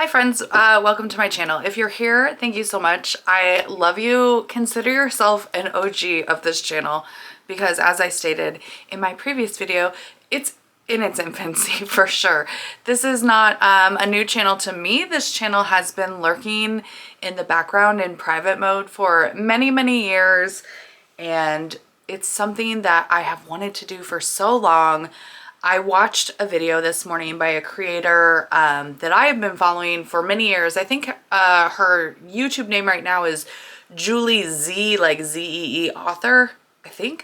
Hi friends, welcome to my channel. If you're here, thank you so much. I love you. Consider yourself an OG of this channel because as I stated in my previous video, it's in its infancy for sure. This is not a new channel to me. This channel has been lurking in the background in private mode for many years, and it's something that I have wanted to do for so long. I watched a video this morning by a creator that I have been following for many years. I think her YouTube name right now is Julie Z, like Z-E-E author, I think.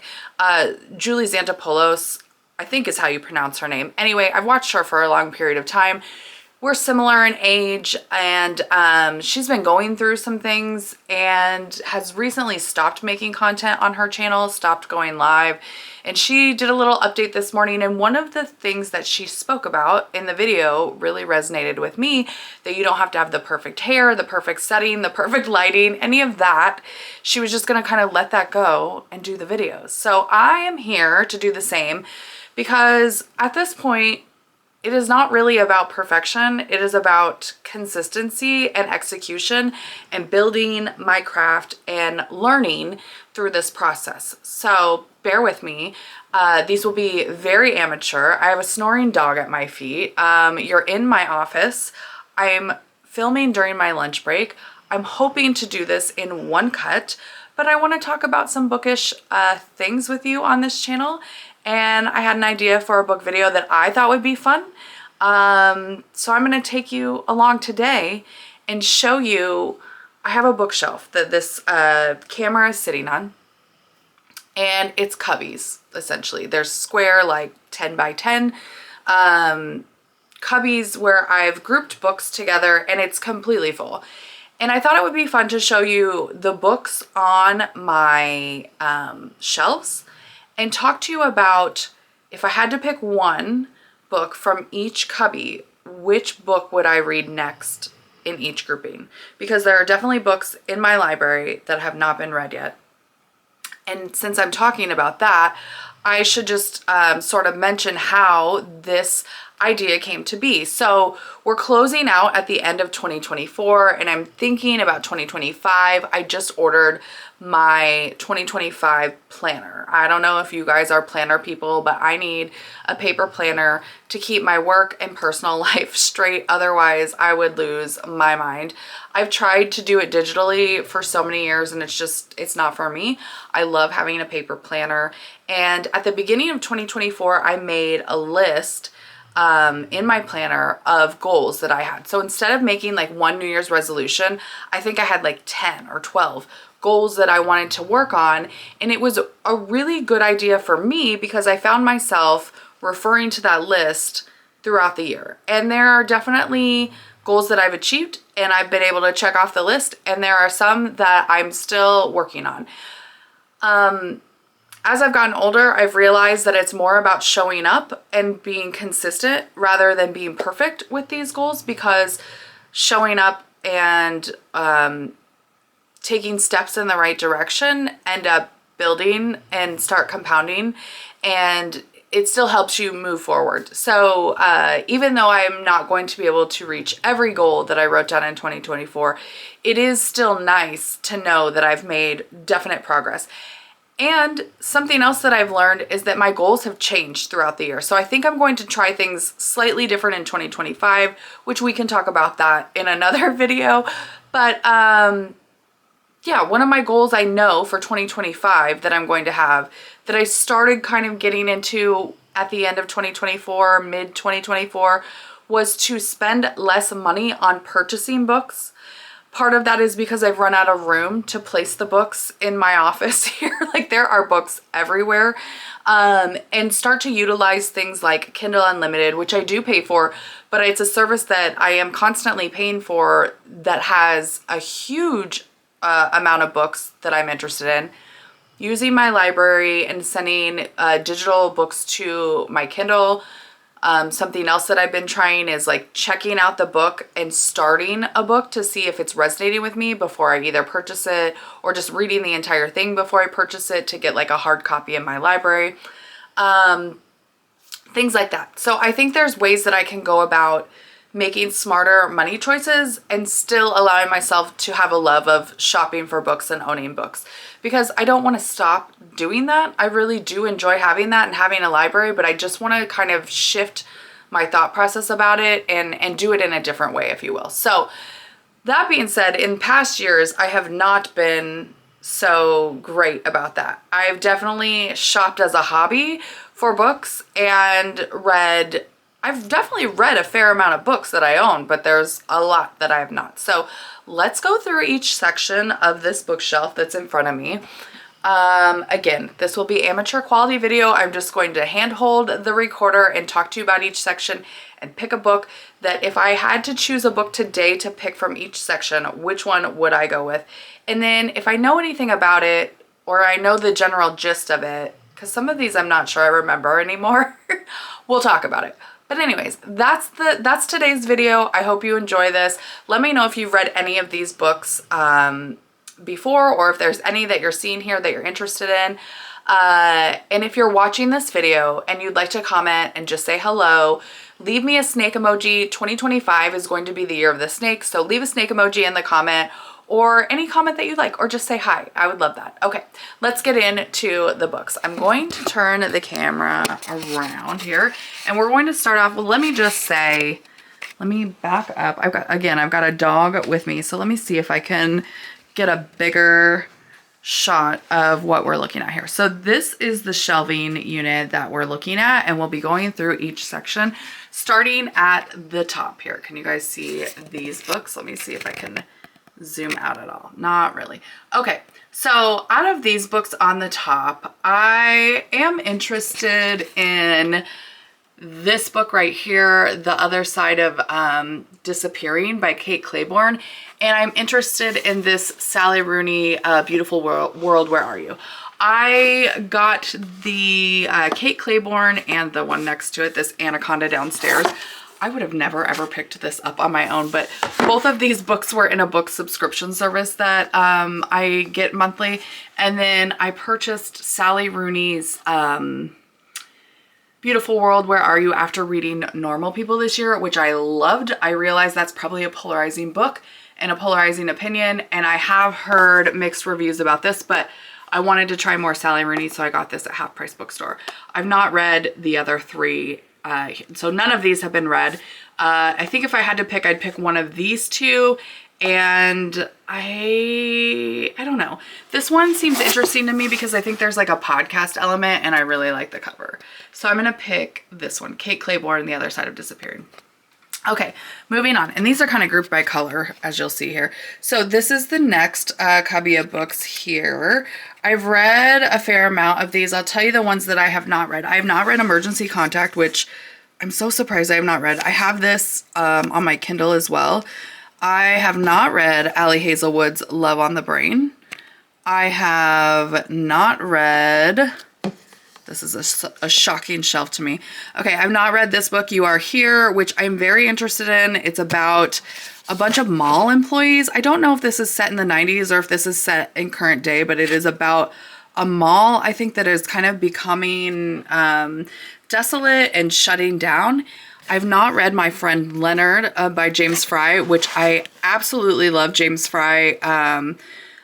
Julie Xantopoulos, I think is how you pronounce her name. Anyway, I've watched her for a long period of time. We're similar in age, and she's been going through some things and has recently stopped making content on her channel, stopped going live. And she did a little update this morning, and one of the things that she spoke about in the video really resonated with me, that you don't have to have the perfect hair, the perfect setting, the perfect lighting, any of that. She was just gonna kind of let that go and do the videos. So I am here to do the same because at this point, it is not really about perfection. It is about consistency and execution and building my craft and learning through this process. So bear with me. These will be very amateur. I have a snoring dog at my feet. You're in my office. I'm filming during my lunch break. I'm hoping to do this in one cut, but I want to talk about some bookish things with you on this channel. And I had an idea for a book video that I thought would be fun. So I'm going to take you along today and show you, I have a bookshelf that this camera is sitting on, and it's cubbies, essentially. There's square, like 10 by 10 cubbies where I've grouped books together, and it's completely full. And I thought it would be fun to show you the books on my shelves and talk to you about, if I had to pick one book from each cubby, which book would I read next in each grouping? Because there are definitely books in my library that have not been read yet. And since I'm talking about that, I should just sort of mention how this idea came to be. So we're closing out at the end of 2024, and I'm thinking about 2025. I just ordered my 2025 planner. I don't know if you guys are planner people, but I need a paper planner to keep my work and personal life straight. Otherwise, I would lose my mind. I've tried to do it digitally for so many years, and it's not for me. I love having a paper planner. And at the beginning of 2024, I made a list in my planner of goals that I had. So instead of making like one New Year's resolution, I think I had like 10 or 12 goals that I wanted to work on. And it was a really good idea for me because I found myself referring to that list throughout the year. And there are definitely goals that I've achieved and I've been able to check off the list. And there are some that I'm still working on. As I've gotten older, I've realized that it's more about showing up and being consistent rather than being perfect with these goals, because showing up and taking steps in the right direction end up building and start compounding, and it still helps you move forward. So even though I'm not going to be able to reach every goal that I wrote down in 2024, it is still nice to know that I've made definite progress. And something else that I've learned is that my goals have changed throughout the year. So I think I'm going to try things slightly different in 2025, which we can talk about that in another video. But yeah, one of my goals I know for 2025 that I'm going to have, that I started kind of getting into at the end of 2024, mid 2024, was to spend less money on purchasing books. Part of that is because I've run out of room to place the books in my office here. Like there are books everywhere. And start to utilize things like Kindle Unlimited, which I do pay for, but it's a service that I am constantly paying for that has a huge amount of books that I'm interested in. Using my library and sending digital books to my Kindle. Something else that I've been trying is like checking out the book and starting a book to see if it's resonating with me before I either purchase it, or just reading the entire thing before I purchase it to get like a hard copy in my library. Things like that. So I think there's ways that I can go about making smarter money choices and still allowing myself to have a love of shopping for books and owning books, because I don't want to stop doing that. I really do enjoy having that and having a library, but I just want to kind of shift my thought process about it and do it in a different way, if you will. So that being said, in past years, I have not been so great about that. I've definitely shopped as a hobby for books and I've definitely read a fair amount of books that I own, but there's a lot that I have not. So let's go through each section of this bookshelf that's in front of me. Again, this will be amateur quality video. I'm just going to handhold the recorder and talk to you about each section and pick a book that if I had to choose a book today to pick from each section, which one would I go with? And then if I know anything about it or I know the general gist of it, because some of these I'm not sure I remember anymore, we'll talk about it. But anyways, that's today's video. I hope you enjoy this. Let me know if you've read any of these books before, or if there's any that you're seeing here that you're interested in. And if you're watching this video and you'd like to comment and just say hello, leave me a snake emoji. 2025 is going to be the year of the snake, so leave a snake emoji in the comment or any comment that you'd like, or just say hi. I would love that. Okay, let's get into the books. I'm going to turn the camera around here and we're going to start off, well, let me just say, let me back up. I've got a dog with me, so let me see if I can get a bigger shot of what we're looking at here. So this is the shelving unit that we're looking at, and we'll be going through each section starting at the top here. Can you guys see these books? Let me see if I can zoom out at all. Not really. Okay, so out of these books on the top, I am interested in this book right here, The Other Side of Disappearing by Kate Claiborne. And I'm interested in this Sally Rooney, Beautiful World, Where Are You? I got the Kate Claiborne and the one next to it, this Anaconda Downstairs. I would have never ever picked this up on my own, but both of these books were in a book subscription service that I get monthly. And then I purchased Sally Rooney's Beautiful World, Where Are You after reading Normal People this year, which I loved. I realized that's probably a polarizing book and a polarizing opinion, and I have heard mixed reviews about this, but I wanted to try more Sally Rooney, so I got this at Half Price Bookstore. I've not read the other three, so none of these have been read. I think if I had to pick, I'd pick one of these two, and I don't know. This one seems interesting to me because I think there's like a podcast element, and I really like the cover. So I'm gonna pick this one, Kate Claiborne, The Other Side of Disappearing. Okay, moving on. And these are kind of grouped by color, as you'll see here. So this is the next cubby of books here. I've read a fair amount of these. I'll tell you the ones that I have not read. I have not read Emergency Contact, which I'm so surprised I have not read. I have this on my Kindle as well. I have not read Ali Hazelwood's Love on the Brain. I have not read... This is a shocking shelf to me. Okay, I've not read this book, You Are Here, which I'm very interested in. It's about a bunch of mall employees. I don't know if this is set in the 90s or if this is set in current day, but it is about a mall, I think, that is kind of becoming desolate and shutting down. I've not read My Friend Leonard by James Fry, which I absolutely love James Fry.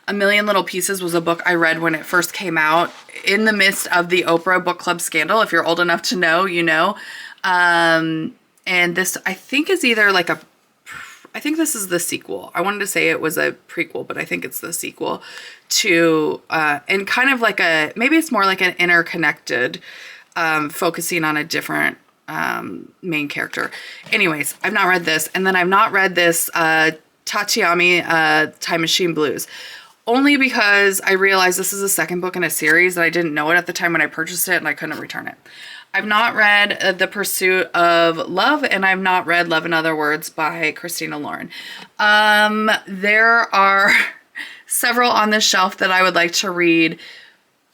A Million Little Pieces was a book I read when it first came out in the midst of the Oprah book club scandal. If you're old enough to know, you know. And this, I think, is either like I think this is the sequel. I wanted to say it was a prequel, but I think it's the sequel to, and kind of like maybe it's more like an interconnected, focusing on a different main character. Anyways, I've not read this. And then I've not read this Tatiami Time Machine Blues. Only because I realized this is a second book in a series and I didn't know it at the time when I purchased it and I couldn't return it. I've not read The Pursuit of Love, and I've not read Love in Other Words by Christina Lauren. There are several on this shelf that I would like to read.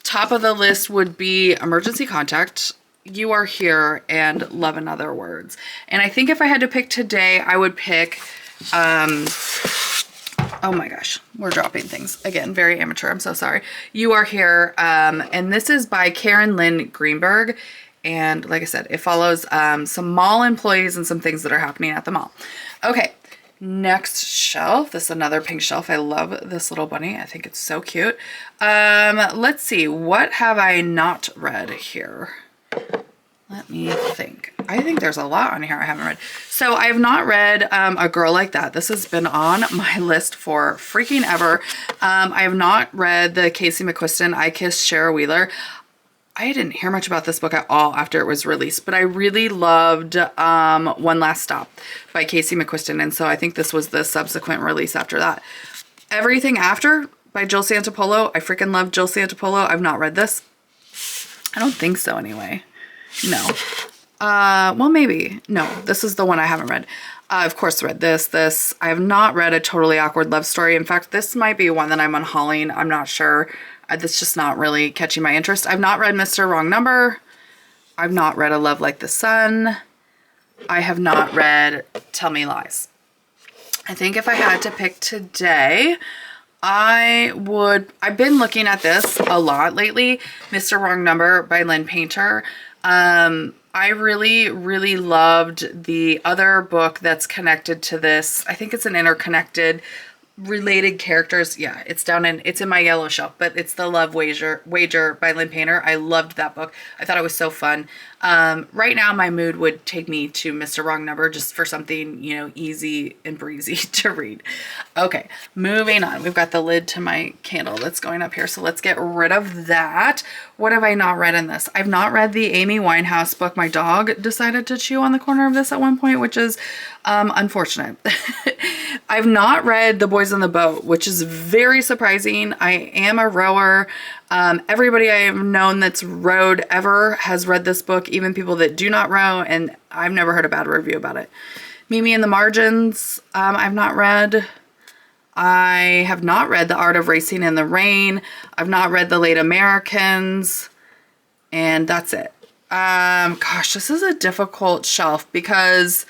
Top of the list would be Emergency Contact, You Are Here, and Love in Other Words. And I think if I had to pick today, I would pick... oh my gosh, we're dropping things. Again, very amateur, I'm so sorry. You Are Here, and this is by Karen Lynn Greenberg. And like I said, it follows some mall employees and some things that are happening at the mall. Okay, next shelf. This is another pink shelf. I love this little bunny. I think it's so cute. Let's see. What have I not read here? Let me think. I think there's a lot on here I haven't read. So I have not read A Girl Like That. This has been on my list for freaking ever. I have not read the Casey McQuiston I Kissed Shara Wheeler. I didn't hear much about this book at all after it was released, but I really loved One Last Stop by Casey McQuiston, and so I think this was the subsequent release after that. Everything After by Jill Santopolo. I freaking love Jill Santopolo. I've not read this. I don't think so anyway. No. Well, maybe. No, this is the one I haven't read. Of course, read this. I have not read A Totally Awkward Love Story. In fact, this might be one that I'm unhauling. I'm not sure. That's just not really catching my interest. I've not read Mr. Wrong Number. I've not read A Love Like the Sun. I have not read Tell Me Lies. I think if I had to pick today, I've been looking at this a lot lately. Mr. Wrong Number by Lynn Painter. I really, really loved the other book that's connected to this. I think it's an interconnected related characters. Yeah, it's in my yellow shelf, but it's The Love Wager by Lynn Painter. I loved that book. I thought it was so fun. Right now my mood would take me to Mr. Wrong Number just for something, you know, easy and breezy to read. Okay, moving on. We've got the lid to my candle that's going up here, so let's get rid of that. What have I not read in this? I've not read the Amy Winehouse book. My dog decided to chew on the corner of this at one point, which is unfortunate. I've not read The Boys on the Boat, which is very surprising. I am a rower. Everybody I have known that's rowed ever has read this book, even people that do not row, and I've never heard a bad review about it. Mimi and the Margins, I've not read. I have not read The Art of Racing in the Rain. I've not read The Late Americans, and that's it. Gosh, this is a difficult shelf because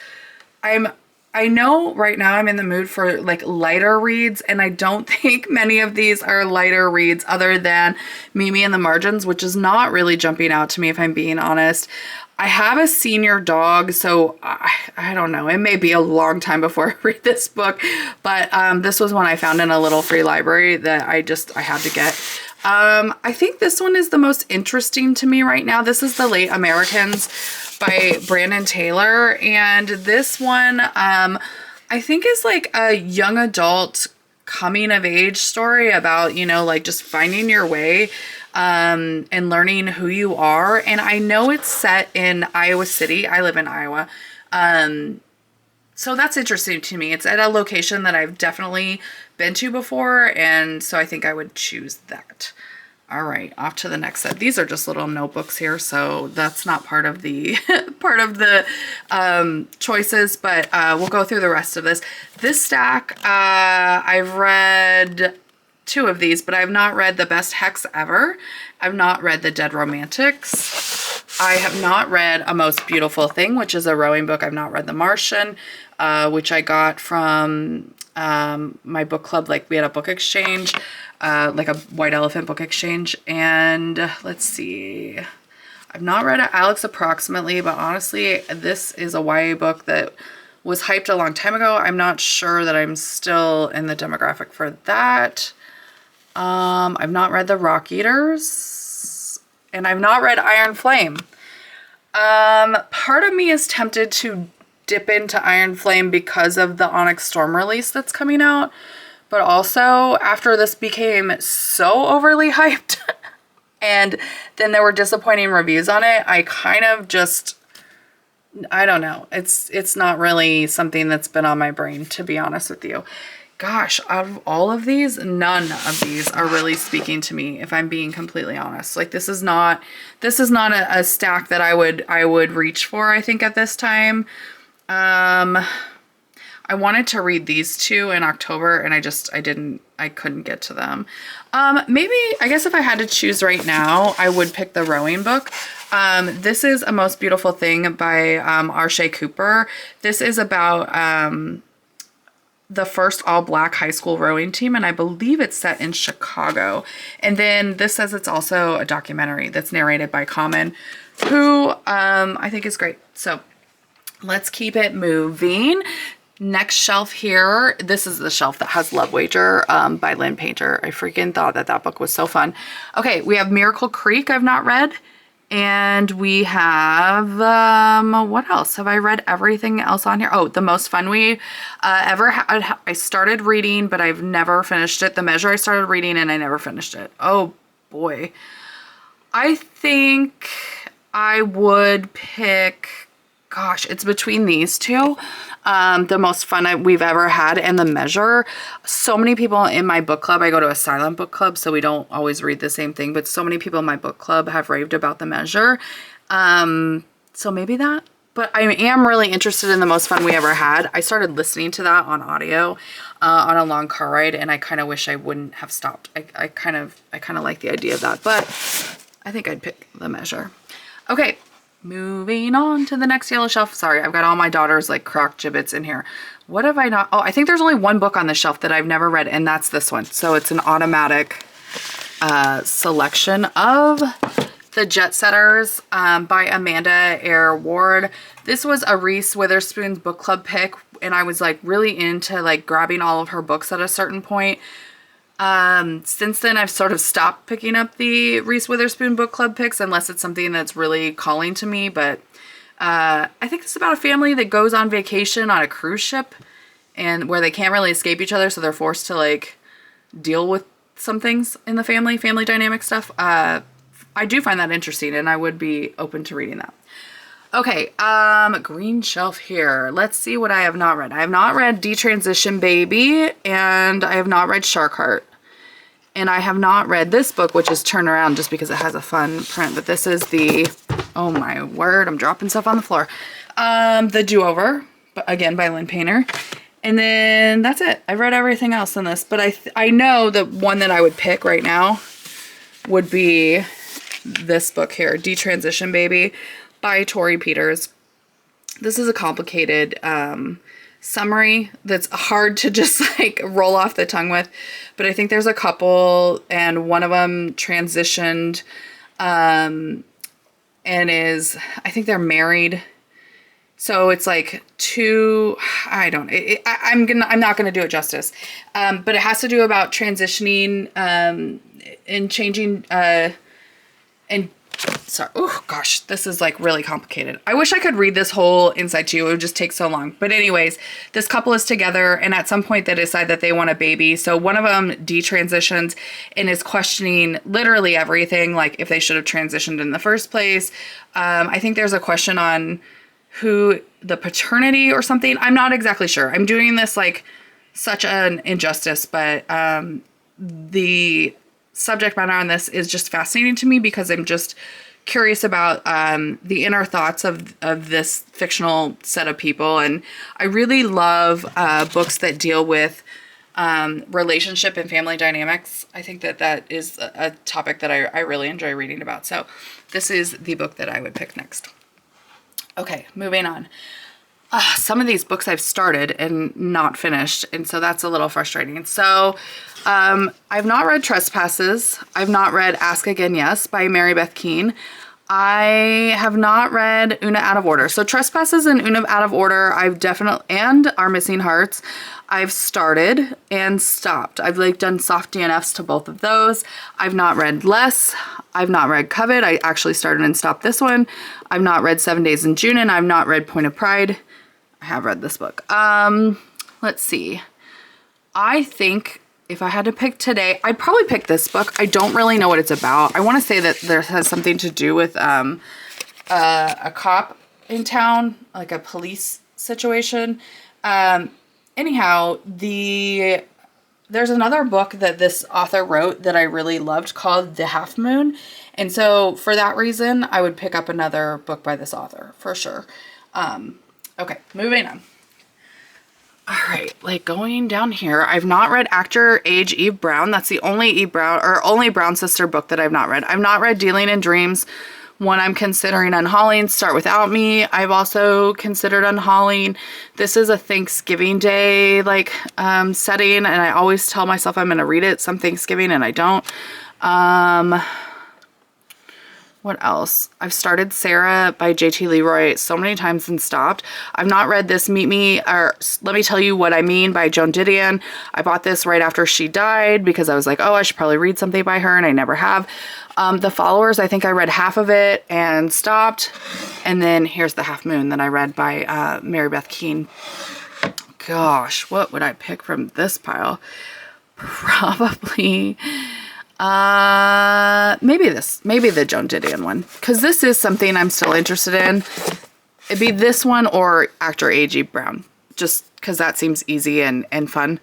I know right now I'm in the mood for like lighter reads, and I don't think many of these are lighter reads other than Mimi and the Margins, which is not really jumping out to me if I'm being honest. I have a senior dog, so I don't know. It may be a long time before I read this book, but this was one I found in a little free library that I had to get. I think this one is the most interesting to me right now. This is The Late Americans by Brandon Taylor, and this one I think is like a young adult coming of age story about, you know, like just finding your way and learning who you are. And I know it's set in Iowa City. I live in Iowa. So that's interesting to me. It's at a location that I've definitely been to before, and so I think I would choose that. All right, off to the next set. These are just little notebooks here, so that's not part of the choices, but we'll go through the rest of this. This stack, I've read 2 of these, but I've not read The Best Hex Ever. I've not read The Dead Romantics. I have not read A Most Beautiful Thing, which is a rowing book. I've not read The Martian, which I got from my book club. Like, we had a book exchange, like a White Elephant book exchange. And let's see, I've not read Alex Approximately, but honestly, this is a YA book that was hyped a long time ago. I'm not sure that I'm still in the demographic for that. I've not read The Rock Eaters, and I've not read Iron Flame. Part of me is tempted to dip into Iron Flame because of the Onyx Storm release that's coming out, but also after this became so overly hyped and then there were disappointing reviews on it, I kind of just, I don't know. It's not really something that's been on my brain, to be honest with you. Gosh, out of all of these, none of these are really speaking to me, if I'm being completely honest. Like, this is not a stack that I would reach for, I think, at this time. I wanted to read these 2 in October, and I couldn't get to them. Maybe, I guess if I had to choose right now, I would pick the rowing book. This is A Most Beautiful Thing by Arshay Cooper. This is about the first all-black high school rowing team, and I believe it's set in Chicago. And then this says it's also a documentary that's narrated by Common, who I think is great. So let's keep it moving. Next shelf here, this is the shelf that has Love Wager by Lynn Painter. I freaking thought that book was so fun. Okay, we have Miracle Creek I've not read. And we have, what else? Have I read everything else on here? Oh, The Most Fun We Ever Had. I started reading, but I've never finished it. The Measure I started reading and I never finished it. Oh boy. I think I would pick, gosh, it's between these two. The Most Fun We've Ever Had and The Measure. So many people in my book club, I go to a silent book club, so we don't always read the same thing, but so many people in my book club have raved about The Measure. So maybe that. But I am really interested in The Most Fun We Ever Had. I started listening to that on audio on a long car ride, and I kind of wish I wouldn't have stopped. I kind of like the idea of that, but I think I'd pick The Measure. Okay. Moving on to the next yellow shelf. Sorry, I've got all my daughter's like crock gibbets in here. What have I not? Oh, I think there's only one book on the shelf that I've never read, and that's this one. So it's an automatic selection of The Jet Setters by Amanda Eyre Ward. This was a Reese Witherspoon's book club pick, and I was like really into like grabbing all of her books at a certain point. Since then, I've sort of stopped picking up the Reese Witherspoon book club picks unless it's something that's really calling to me. But I think it's about a family that goes on vacation on a cruise ship and where they can't really escape each other. So they're forced to like deal with some things in the family dynamic stuff. I do find that interesting and I would be open to reading that. Okay, green shelf here. Let's see what I have not read. I have not read Detransition Baby, and I have not read Shark Heart. And I have not read this book, which is Turn Around, just because it has a fun print. But this is the, oh my word, I'm dropping stuff on the floor. The Do-Over, again by Lynn Painter. And then that's it. I've read everything else in this. But I know the one that I would pick right now would be this book here, Detransition Baby by Tori Peters. This is a complicated summary that's hard to just like roll off the tongue with, but I think there's a couple and one of them transitioned and I think they're married. So it's like two, I don't, I'm not gonna do it justice. But it has to do about transitioning and changing and sorry, oh gosh, this is like really complicated. I wish I could read this whole inside to you. It would just take so long. But anyways, this couple is together and at some point they decide that they want a baby. So one of them detransitions and is questioning literally everything, like if they should have transitioned in the first place. I think there's a question on who the paternity or something. I'm not exactly sure. I'm doing this like such an injustice, but the subject matter on this is just fascinating to me because I'm just curious about the inner thoughts of this fictional set of people. And I really love books that deal with relationship and family dynamics. I think that is a topic that I really enjoy reading about. So this is the book that I would pick next. Okay, moving on. Some of these books I've started and not finished, and so that's a little frustrating. So I've not read Trespasses. I've not read Ask Again Yes by Mary Beth Keane. I have not read Una Out of Order. So Trespasses and Una Out of Order, I've definitely, and Our Missing Hearts, I've started and stopped. I've like done soft DNFs to both of those. I've not read Less. I've not read Covet. I actually started and stopped this one. I've not read 7 Days in June, and I've not read Point of Pride. I have read this book. Let's see. I think if I had to pick today, I'd probably pick this book. I don't really know what it's about. I want to say that there has something to do with a cop in town, like a police situation. Anyhow, there's another book that this author wrote that I really loved called The Half Moon. And so for that reason, I would pick up another book by this author for sure. Okay, moving on. All right, like going down here, I've not read Actor Age Eve Brown. That's the only Eve Brown or only Brown sister book that I've not read. I've not read Dealing in Dreams, One I'm considering unhauling, Start Without Me. I've also considered unhauling. This is a Thanksgiving Day like setting, and I always tell myself I'm going to read it some Thanksgiving, and I don't. What else? I've started Sarah by J.T. Leroy so many times and stopped. I've not read this Meet Me, or Let Me Tell You What I Mean by Joan Didion. I bought this right after she died because I was like, oh, I should probably read something by her, and I never have. The Followers, I think I read half of it and stopped. And then here's The Half Moon that I read by Mary Beth Keane. Gosh, what would I pick from this pile? Probably... maybe the Joan Didion one, because this is something I'm still interested in. It'd be this one or actor A.G. Brown, just because that seems easy and fun.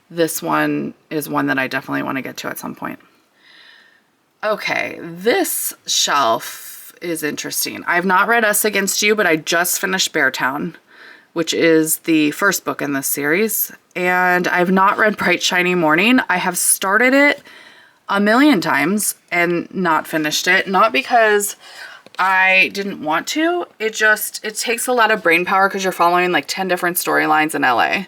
This one is one that I definitely want to get to at some point. Okay, this shelf is interesting. I've not read Us Against You, but I just finished Beartown, which is the first book in this series, and I've not read Bright Shiny Morning. I have started it a million times and not finished it. Not because I didn't want to. It takes a lot of brain power because you're following like 10 different storylines in LA.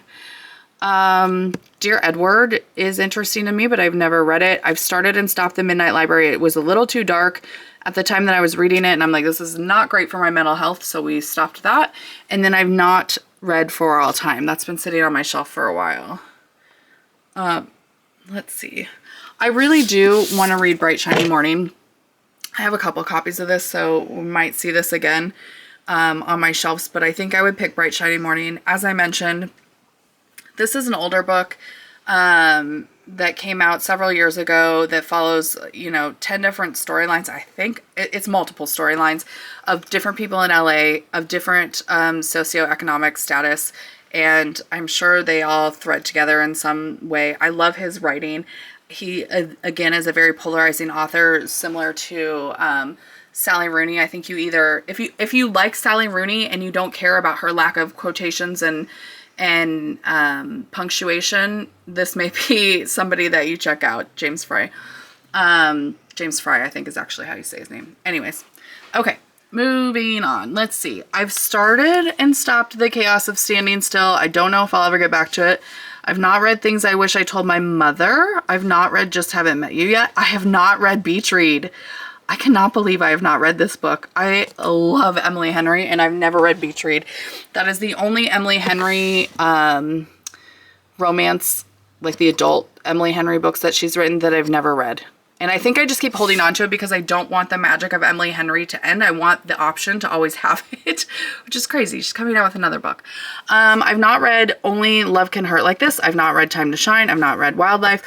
Dear Edward is interesting to me, but I've never read it. I've started and stopped The Midnight Library. It was a little too dark at the time that I was reading it, and I'm like, this is not great for my mental health, so we stopped that. And then I've not read For All Time. That's been sitting on my shelf for a while. Let's see. I really do want to read Bright Shiny Morning. I have a couple copies of this, so we might see this again on my shelves, but I think I would pick Bright Shiny Morning. As I mentioned, this is an older book that came out several years ago that follows, 10 different storylines. I think it's multiple storylines of different people in LA, of different socioeconomic status, and I'm sure they all thread together in some way. I love his writing. He, again, is a very polarizing author, similar to Sally Rooney. I think you either, if you like Sally Rooney and you don't care about her lack of quotations and punctuation, this may be somebody that you check out. James Fry. James Fry, I think, is actually how you say his name. Anyways, okay, moving on. Let's see. I've started and stopped The Chaos of Standing Still. I don't know if I'll ever get back to it. I've not read Things I Wish I Told My Mother. I've not read Just Haven't Met You Yet. I have not read Beach Read. I cannot believe I have not read this book. I love Emily Henry, and I've never read Beach Read. That is the only Emily Henry romance, like the adult Emily Henry books that she's written, that I've never read. And I think I just keep holding on to it because I don't want the magic of Emily Henry to end. I want the option to always have it, which is crazy. She's coming out with another book. I've not read Only Love Can Hurt Like This. I've not read Time to Shine. I've not read Wildlife.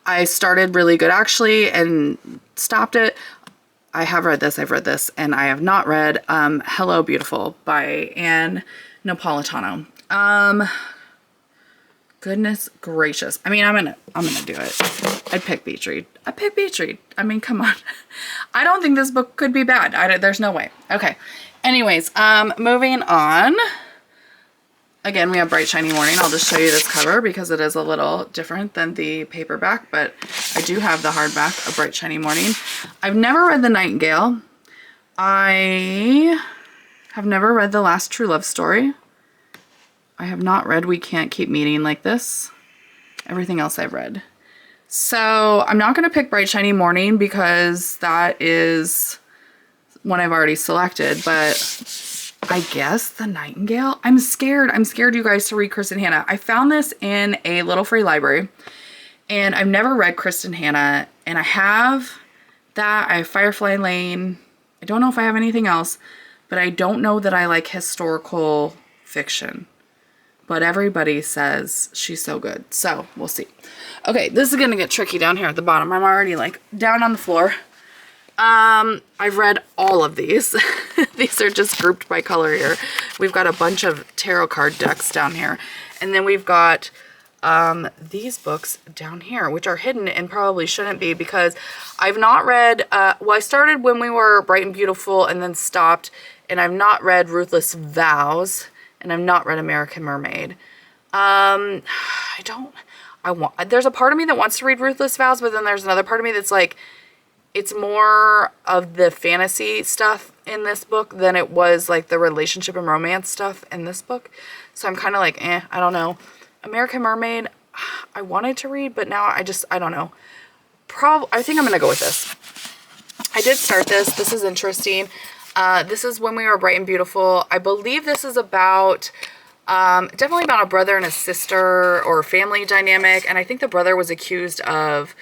I started Really Good Actually and stopped it. I have read this. I've read this. And I have not read Hello Beautiful by Anne Napolitano. Goodness gracious. I mean, I'm gonna do it. I'd pick Beach Read. I'd pick Beach Read. I mean, come on. I don't think this book could be bad. There's no way. Okay. Anyways, moving on. Again, we have Bright Shiny Morning. I'll just show you this cover because it is a little different than the paperback, but I do have the hardback of Bright Shiny Morning. I've never read The Nightingale. I have never read The Last True Love Story. I have not read We Can't Keep Meeting Like This. Everything else I've read. So I'm not going to pick Bright Shiny Morning because that is one I've already selected, but I guess The Nightingale. I'm scared you guys to read Kristen Hanna. I found this in a little free library, and I've never read Kristen Hanna, and I have that. I have Firefly Lane. I don't know if I have anything else, but I don't know that I like historical fiction. But everybody says she's so good. So we'll see. Okay, this is going to get tricky down here at the bottom. I'm already like down on the floor. I've read all of these. These are just grouped by color here. We've got a bunch of tarot card decks down here. And then we've got these books down here, which are hidden and probably shouldn't be because I've not read, well, I started When We Were Bright and Beautiful and then stopped. And I've not read Ruthless Vows. And I've not read American Mermaid. There's a part of me that wants to read Ruthless Vows, but then there's another part of me that's like, it's more of the fantasy stuff in this book than it was like the relationship and romance stuff in this book. So I'm kind of like, I don't know. American Mermaid, I wanted to read, but now I don't know. I think I'm going to go with this. I did start this. This is interesting. This is When We Were Bright and Beautiful. I believe this is about, definitely about a brother and a sister or family dynamic. And I think the brother was accused of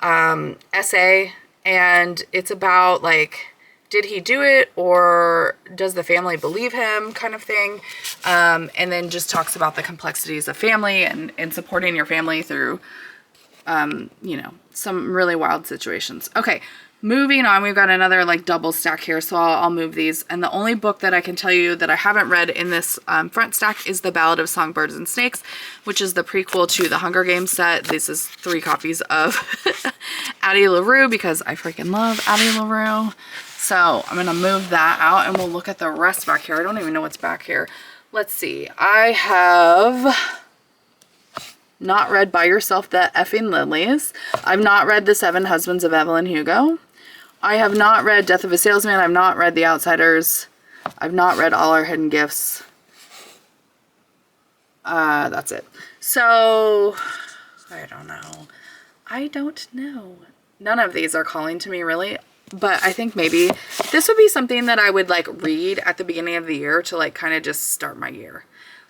SA, and it's about like, did he do it or does the family believe him kind of thing. And then just talks about the complexities of family and supporting your family through, you know, some really wild situations. Okay. Moving on, we've got another like double stack here, so I'll move these. And the only book that I can tell you that I haven't read in this front stack is The Ballad of Songbirds and Snakes, which is the prequel to the Hunger Games set. This is 3 copies of Addie LaRue because I freaking love Addie LaRue. So I'm going to move that out and we'll look at the rest back here. I don't even know what's back here. Let's see. I have not read Buy Yourself the Effing Lilies. I've not read The 7 Husbands of Evelyn Hugo. I have not read Death of a Salesman. I've not read The Outsiders. I've not read All Our Hidden Gifts. That's it. So, I don't know. I don't know. None of these are calling to me, really. But I think maybe this would be something that I would, like, read at the beginning of the year to, like, kind of just start my year.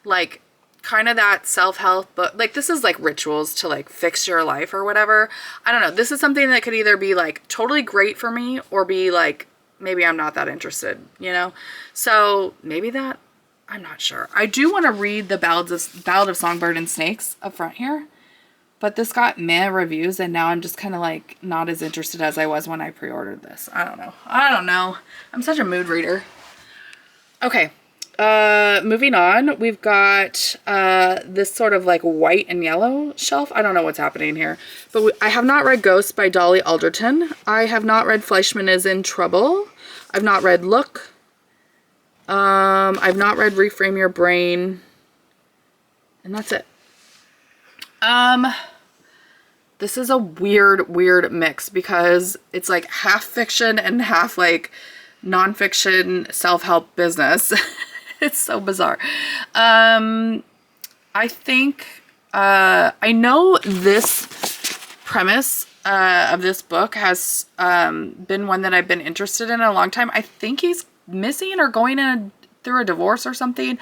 Like, kind of that self-help book. Like, this is like rituals to like fix your life or whatever. I don't know. This is something that could either be like totally great for me or be like, maybe I'm not that interested, you know? So maybe that, I'm not sure. I do want to read the Ballad of Songbird and Snakes up front here, but this got meh reviews and now I'm just kind of like not as interested as I was when I pre-ordered this. I don't know. I don't know. I'm such a mood reader. Okay. Moving on, we've got this sort of like white and yellow shelf. I don't know what's happening here, but I have not read Ghosts by Dolly Alderton. I have not read Fleischman is in Trouble. I've not read Look. I've not read Reframe Your Brain. And that's it. This is a weird mix because it's like half fiction and half like nonfiction self-help business. It's so bizarre. I think, I know this premise of this book has been one that I've been interested in a long time. I think he's missing or going through a divorce or something.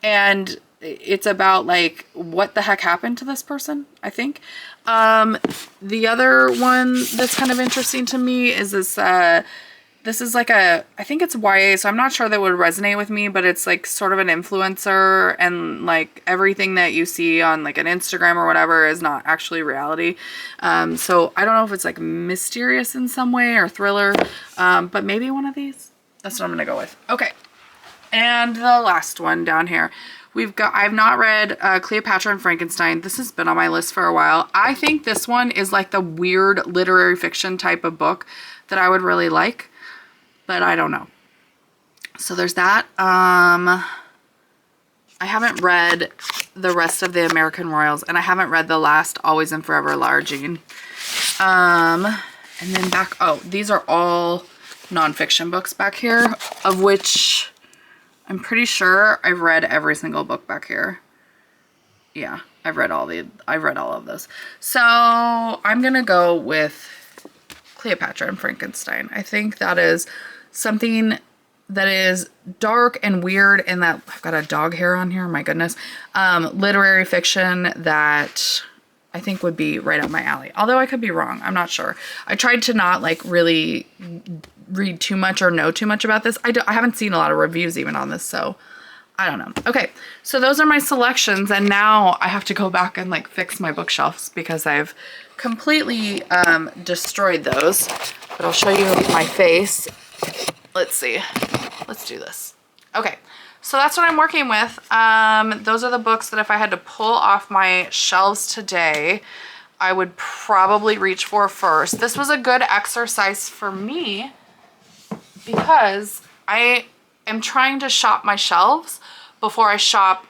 And it's about like, what the heck happened to this person, I think. The other one that's kind of interesting to me is this, this is like I think it's YA, so I'm not sure that would resonate with me, but it's like sort of an influencer and like everything that you see on like an Instagram or whatever is not actually reality. So I don't know if it's like mysterious in some way or thriller, but maybe one of these. That's what I'm gonna go with. Okay. And the last one down here. I've not read Cleopatra and Frankenstein. This has been on my list for a while. I think this one is like the weird literary fiction type of book that I would really like. But I don't know. So there's that. I haven't read the rest of the American Royals, and I haven't read the last Always and Forever Lara Jean. And then back, oh, these are all nonfiction books back here, of which I'm pretty sure I've read every single book back here. Yeah, I've read all of those. So I'm gonna go with Cleopatra and Frankenstein. I think that is something that is dark and weird, and that I've got a dog hair on here, my goodness. Literary fiction that I think would be right up my alley. Although I could be wrong, I'm not sure. I tried to not like really read too much or know too much about this. I haven't seen a lot of reviews even on this, so I don't know. Okay, so those are my selections, and now I have to go back and like fix my bookshelves because I've completely destroyed those. But I'll show you my face. Let's see. Let's do this. Okay, so that's what I'm working with. Those are the books that if I had to pull off my shelves today, I would probably reach for first. This was a good exercise for me because I am trying to shop my shelves before I shop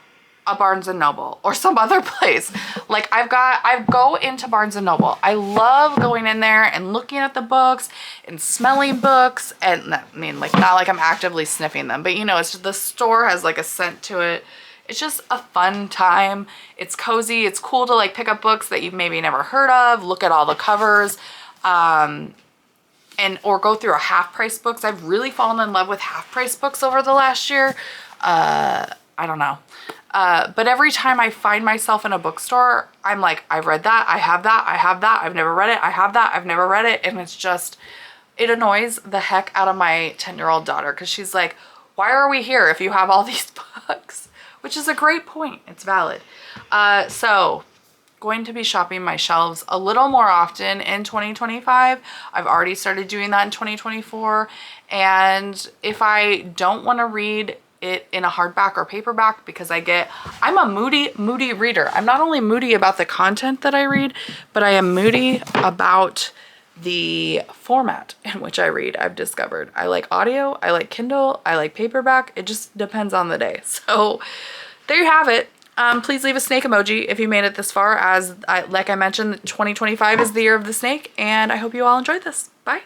a Barnes and Noble or some other place. Like I go into Barnes and Noble. I love going in there and looking at the books and smelling books. And I mean, like, not like I'm actively sniffing them, but you know, it's just, the store has like a scent to it. It's just a fun time. It's cozy. It's cool to like pick up books that you've maybe never heard of, look at all the covers, or go through a half-price books. I've really fallen in love with half-price books over the last year. I don't know. But every time I find myself in a bookstore, I'm like, I've read that, I have that, I have that, I've never read it, I have that, I've never read it. And it's just, it annoys the heck out of my 10-year-old daughter because she's like, why are we here if you have all these books? Which is a great point. It's valid. So going to be shopping my shelves a little more often in 2025. I've already started doing that in 2024. And if I don't want to read it in a hardback or paperback, because I'm a moody reader. I'm not only moody about the content that I read, but I am moody about the format in which I read. I've discovered I like audio, I like Kindle, I like paperback. It just depends on the day. So there you have it. Please leave a snake emoji if you made it this far, like I mentioned, 2025 is the year of the snake, and I hope you all enjoyed this. Bye.